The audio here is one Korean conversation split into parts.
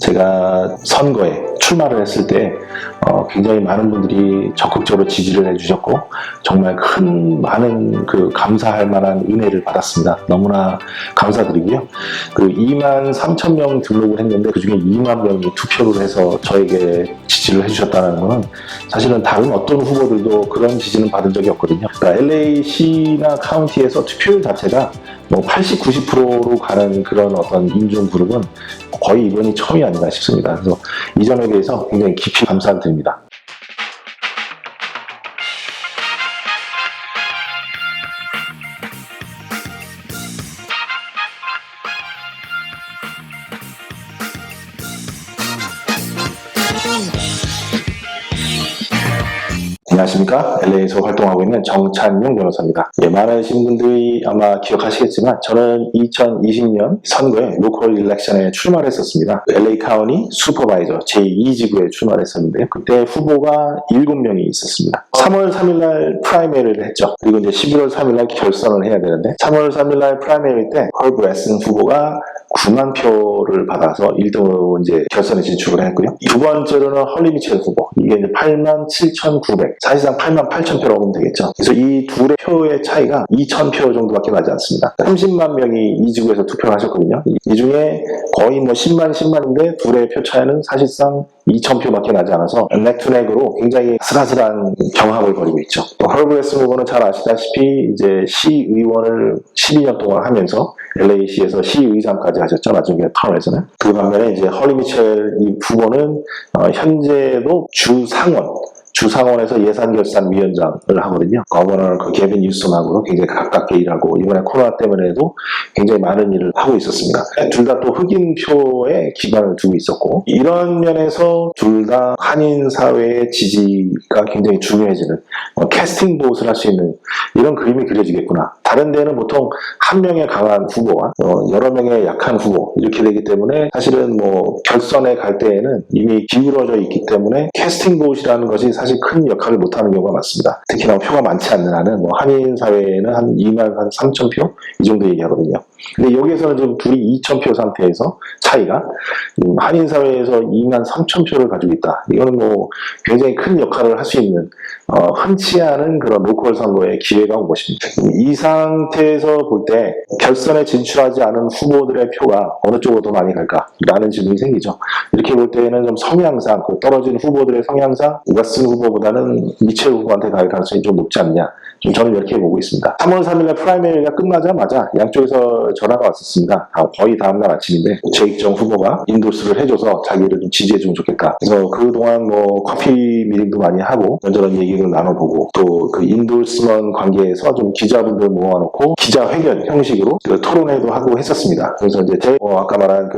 제가 선거에 출마를 했을 때 굉장히 많은 분들이 적극적으로 지지를 해주셨고 정말 많은 감사할 만한 은혜를 받았습니다. 너무나 감사드리고요. 23,000명 등록을 했는데 그중에 2만 명이 투표를 해서 저에게 지지를 해주셨다는 것은 사실은 다른 어떤 후보들도 그런 지지는 받은 적이 없거든요. 그러니까 LA시나 카운티에서 투표율 자체가 80, 90%로 가는 그런 어떤 인종 그룹은 거의 이번이 처음이 아닌가 싶습니다. 그래서 이 점에 대해서 굉장히 깊이 감사드립니다. 안녕하십니까. LA에서 활동하고 있는 정찬용 변호사입니다. 많으신 분들이 아마 기억하시겠지만 저는 2020년 선거에 로컬 일렉션에 출마를 했었습니다. LA 카운티 슈퍼바이저 제2지구에 출마를 했었는데요. 그때 후보가 7명이 있었습니다. 3월 3일날 프라이머리를 했죠. 그리고 이제 11월 3일날 결선을 해야 되는데 3월 3일날 프라이머리 때 헐브 레슨 후보가 9만 표를 받아서 1등으로 이제 결선에 진출을 했고요. 두 번째로는 헐리 미첼 후보. 이게 이제 87,900. 사실상 88,000표라고 보면 되겠죠. 그래서 이 둘의 표의 차이가 2,000표 정도밖에 나지 않습니다. 30만 명이 이 지구에서 투표를 하셨거든요. 이 중에 거의 10만인데 둘의 표 차이는 사실상 2,000표밖에 나지 않아서 넥투넥으로 굉장히 아슬아슬한 경합을 벌이고 있죠. 헐브 레슨 후보는 잘 아시다시피 이제 시의원을 12년 동안 하면서 LA시에서 시의장까지 하셨죠. 나중에 턴에서는. 그 반면에 이제 헐리 미첼 이 후보는 현재도 주상원에서 예산결산위원장을 하거든요. 거버너 개빈 뉴섬하고 굉장히 가깝게 일하고 이번에 코로나 때문에도 굉장히 많은 일을 하고 있었습니다. 둘 다 또 흑인표에 기반을 두고 있었고 이런 면에서 둘 다 한인 사회의 지지가 굉장히 중요해지는 캐스팅 보트를 할 수 있는 이런 그림이 그려지겠구나. 다른 데는 보통 한 명의 강한 후보와 여러 명의 약한 후보 이렇게 되기 때문에 사실은 결선에 갈 때에는 이미 기울어져 있기 때문에 캐스팅 보트라는 것이 사실 큰 역할을 못하는 경우가 많습니다. 특히나 표가 많지 않는 한은 한인 사회에는 한 2만 3,000표 이 정도 얘기하거든요. 근데 여기에서는 지금 둘이 2,000표 상태에서 차이가 한인 사회에서 2만 3,000표를 가지고 있다. 이거는 굉장히 큰 역할을 할 수 있는 흔치 않은 그런 로컬 선거의 기회가 온 것입니다. 이 상태에서 볼 때 결선에 진출하지 않은 후보들의 표가 어느 쪽으로 더 많이 갈까라는 질문이 생기죠. 이렇게 볼 때는 좀 성향상 떨어진 후보들의 성향상 웨슨 후보보다는 미첼 후보한테 갈 가능성이 좀 높지 않냐. 저는 이렇게 보고 있습니다. 3월 3일날 프라이머리가 끝나자마자 양쪽에서 전화가 왔었습니다. 거의 다음날 아침인데 제익정 후보가 인도스를 해줘서 자기를 좀 지지해주면 좋겠다. 그래서 그동안 커피 미팅도 많이 하고 이런저런 얘기를 나눠보고 또 그 인도스먼 관계에서 좀 기자분들 모아놓고 기자회견 형식으로 토론회도 하고 했었습니다. 그래서 이제 아까 말한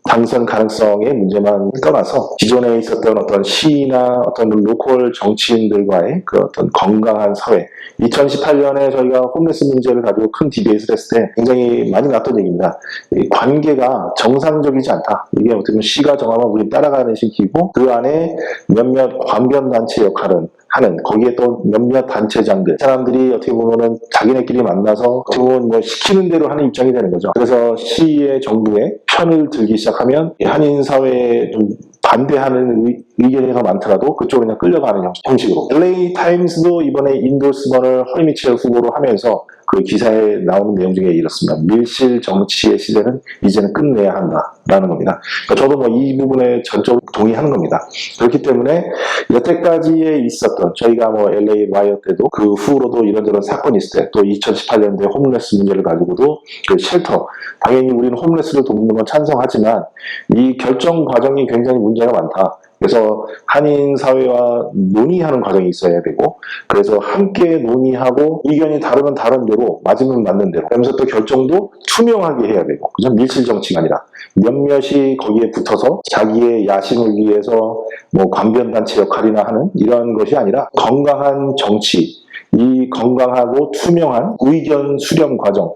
당선 가능성의 문제만 떠나서 기존에 있었던 어떤 시나 어떤 로컬 정치인들과의 어떤 건강한 사회 2018년에 저희가 홈레스 문제를 가지고 큰 디베이트를 했을 때 굉장히 많이 났던 얘기입니다. 이 관계가 정상적이지 않다. 이게 어떻게 보면 시가 정하면 우리 따라가는 식이고 그 안에 몇몇 관변단체 역할은 하는 거기에 또 몇몇 단체장들 사람들이 어떻게 보면은 자기네끼리 만나서 어떻게 보면 시키는 대로 하는 입장이 되는 거죠. 그래서 시의 정부의 편을 들기 시작하면 한인 사회에 좀 반대하는 의견이 더 많더라도 그쪽으로 그냥 끌려가는 형식으로. LA 타임스도 이번에 인도스먼을 헐리 미첼 후보로 하면서 그 기사에 나오는 내용 중에 이렇습니다. 밀실 정치의 시대는 이제는 끝내야 한다라는 겁니다. 그러니까 저도 이 부분에 전적으로 동의하는 겁니다. 그렇기 때문에 여태까지에 있었던 저희가 LA 와이어 때도 그 후로도 이런저런 사건이 있을 때 또 2018년도에 홈레스 문제를 가지고도 그 쉘터 당연히 우리는 홈레스를 돕는 건 찬성하지만 이 결정 과정이 굉장히 문제가 많다. 그래서 한인 사회와 논의하는 과정이 있어야 되고 그래서 함께 논의하고 의견이 다르면 다른 대로 맞으면 맞는 대로 그러면서 또 결정도 투명하게 해야 되고 그죠? 밀실 정치가 아니라 몇몇이 거기에 붙어서 자기의 야심을 위해서 관변단체 역할이나 하는 이런 것이 아니라 건강한 정치 이 건강하고 투명한 의견 수렴 과정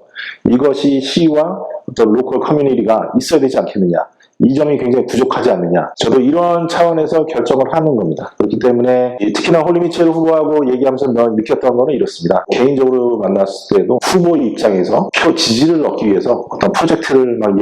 이것이 시와 어떤 로컬 커뮤니티가 있어야 되지 않겠느냐 이 점이 굉장히 부족하지 않느냐. 저도 이런 차원에서 결정을 하는 겁니다. 그렇기 때문에 특히나 홀리 미첼 후보하고 얘기하면서 느꼈던 거는 이렇습니다. 개인적으로 만났을 때도 후보 입장에서 표 지지를 얻기 위해서 어떤 프로젝트를 막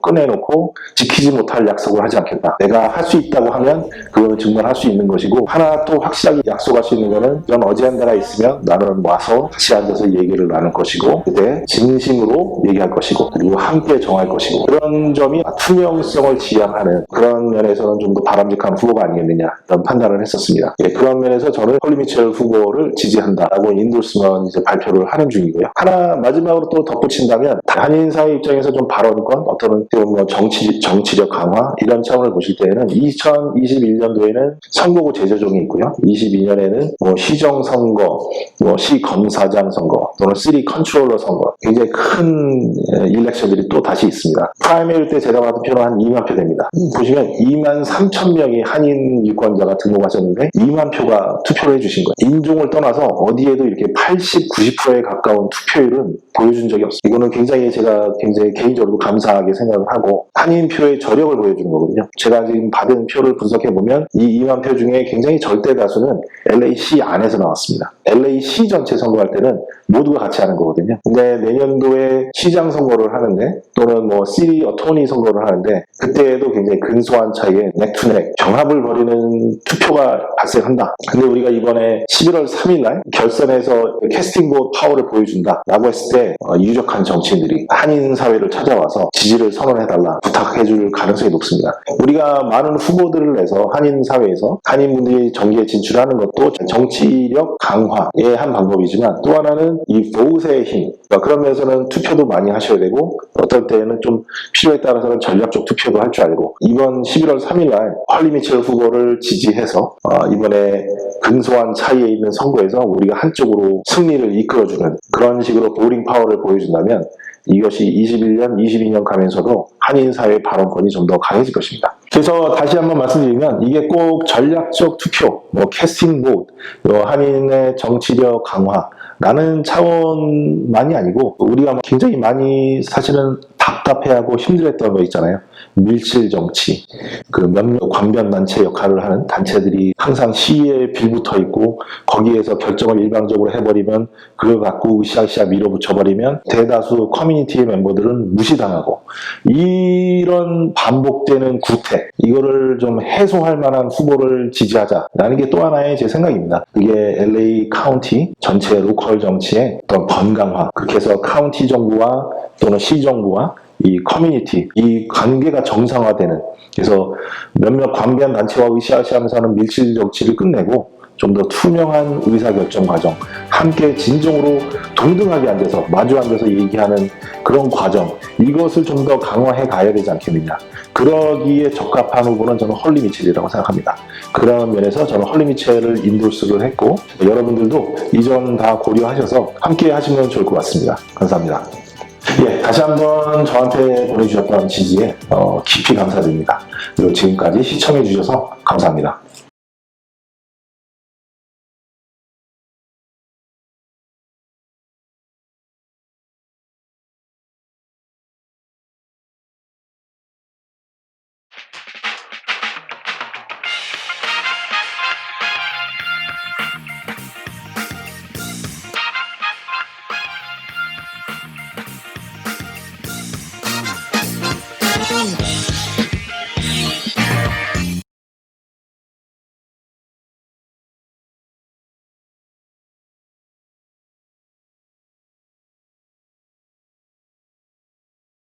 꺼내놓고 지키지 못할 약속을 하지 않겠다. 내가 할 수 있다고 하면 그거는 정말 할 수 있는 것이고, 하나 또 확실하게 약속할 수 있는 거는 이런 어젠다가 있으면 나는 와서 같이 앉아서 얘기를 나눌 것이고, 그때 진심으로 얘기할 것이고, 그리고 함께 정할 것이고, 그런 점이 투명성을 지향하는 그런 면에서는 좀 더 바람직한 후보가 아니겠느냐 이런 판단을 했었습니다. 그런 면에서 저는 홀리 미첼 후보를 지지한다라고 인도스먼 이제 발표를 하는 중이고요. 하나 마지막으로 또 덧붙인다면, 한인 사회 입장에서 좀 발언권, 어떤 뭐 정치력 강화 이런 차원을 보실 때에는 2021년도에는 선거구 제조정이 있고요. 22년에는 뭐 시정 선거, 뭐 시 검사장 선거 또는 시리 컨트롤러 선거, 굉장히 큰 일렉션들이 또 다시 있습니다. 프라이머리 때 제가 받은 표는 한 2만 표 됩니다. 보시면 2만 3천 명이 한인 유권자가 등록하셨는데 2만 표가 투표를 해주신 거예요. 인종을 떠나서 어디에도 이렇게 80, 90%에 가까운 투표율은 보여준 적이 없습니다. 이거는 제가 굉장히 개인적으로 감사하게 생각을 하고, 한인 표의 저력을 보여주는 거거든요. 제가 지금 받은 표를 분석해보면 이 2만 표 중에 굉장히 절대 다수는 LA시 안에서 나왔습니다. LA시 전체 선거할 때는 모두가 같이 하는 거거든요. 근데 내년도에 시장 선거를 하는데, 또는 뭐 시리 어토니 선거를 하는데, 그때에도 굉장히 근소한 차이에 넥투넥 경합을 벌이는 투표가 발생한다. 근데 우리가 이번에 11월 3일 날 결선에서 캐스팅 보트 파워를 보여준다라고 했을 때 유력한 정치인들이 한인 사회를 찾아와서 지지를 선언해달라 부탁해줄 가능성이 높습니다. 우리가 많은 후보들을 내서 한인 사회에서 한인분들이 정계에 진출하는 것도 정치력 강화의 한 방법이지만, 또 하나는 이 보우세의 힘, 그런 면에서는 투표도 많이 하셔야 되고, 어떨 때는 좀 필요에 따라서는 전략적 투표도 할 줄 알고, 이번 11월 3일 날 홀리 미첼 후보를 지지해서 이번에 근소한 차이에 있는 선거에서 우리가 한쪽으로 승리를 이끌어주는 그런 식으로 보링 파워를 보여준다면, 이것이 21년, 22년 가면서도 한인 사회의 발언권이 좀 더 강해질 것입니다. 그래서 다시 한번 말씀드리면, 이게 꼭 전략적 투표, 뭐 캐스팅 보트, 한인의 정치력 강화라는 차원만이 아니고, 우리가 굉장히 많이 사실은 답답해하고 힘들었던 거 있잖아요. 밀실 정치, 그 몇몇 관변단체 역할을 하는 단체들이 항상 시위에 빌붙어 있고, 거기에서 결정을 일방적으로 해버리면 그걸 갖고 으쌰으쌰 밀어붙여버리면 대다수 커뮤니티의 멤버들은 무시당하고, 이런 반복되는 구태, 이거를 좀 해소할 만한 후보를 지지하자라는 게 또 하나의 제 생각입니다. 그게 LA 카운티 전체 로컬 정치의 어떤 번강화, 그렇게 해서 카운티 정부와 또는 시 정부와 이 커뮤니티, 이 관계가 정상화되는, 그래서 몇몇 관계한 단체와 으쌰으쌰하면서 하는 밀실 정치를 끝내고 좀 더 투명한 의사결정 과정, 함께 진정으로 동등하게 앉아서 마주 앉아서 얘기하는 그런 과정, 이것을 좀 더 강화해 가야 되지 않겠느냐. 그러기에 적합한 후보는 저는 홀리 미첼이라고 생각합니다. 그런 면에서 저는 홀리 미첼을 인도스를 했고, 여러분들도 이 점 다 고려하셔서 함께 하시면 좋을 것 같습니다. 감사합니다. 다시 한번 저한테 보내주셨던 지지에 깊이 감사드립니다. 그리고 지금까지 시청해주셔서 감사합니다. Boom.